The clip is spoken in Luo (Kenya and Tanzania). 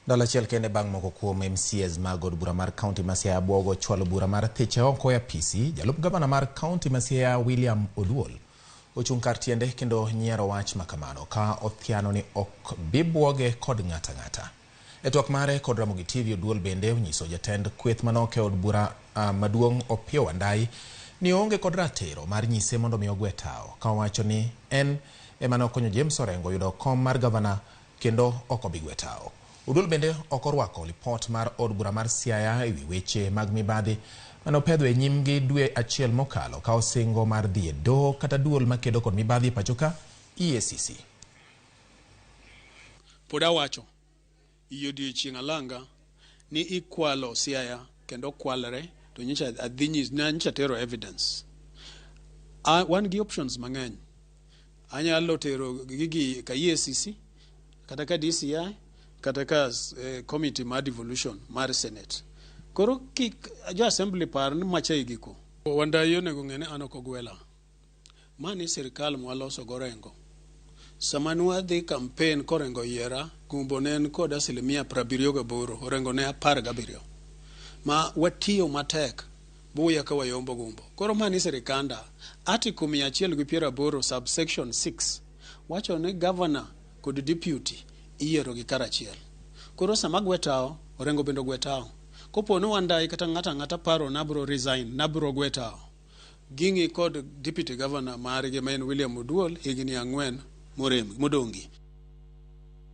Ndalo achiel kende bang' moko kuom MCAs mag od bura mar kaunti ma Siaya bwogo chwalo bura mar thicha oko e apisi, jalup gavana mar kaunti ma Siaya William Oduol ochung' kar tiende kendo nyiero wach makamano ka othiano ni ok bi bwoge kod ng'ata ng'ata. E twak mare kod Ramogi TV, Oduol bende onyiso jatend kweth manok e od bura maduong' Opiyo Wandai ni onge kod ratiro mar nyise mondo mi ogwe tao, ka owacho ni en ema nokonyo James Orengo yudo kom mar gavana kendo ok obi gwe tao. Oduol bende ok orwako lipot mar od bura mar Siaya ewi weche mag mibadhi mane opedho e nyimgi dwe achiel mokalo ka osingo mar dhi e doho kata duol makedo kod mibadhi pachoka EACC. Pod awacho odiechieng' alanga ni ikwalo Siaya kendo kwalre to nyicha tero evidence. Wan gi options mang'eny. Anyalo tero gigi ka EACC kata ka DCI kata ka committee mar devolution mar Senate. Koro kik jo assembly par ni macha igiko. Wandai onego ng'e ni an ok ogwela. Mani sirkal mwaloso gorengo. Sama nwadhi campaign korengo yiera, gumbo ne en kod 78%, orengo ne 17. Ma watiyo matek buya ka wayombo gumbo. Koro mani sirikanda article 180 subsection 6 wacho ni governor kod deputy iyiero gi karachiel. Koro sama gwetao, orengo bendo gwetao. Kopo ni Wandai kata ng'ata paro nabro resign, nabro gwetao. Gingi kod deputy governor margi maen William Oduol higni 4 modongi.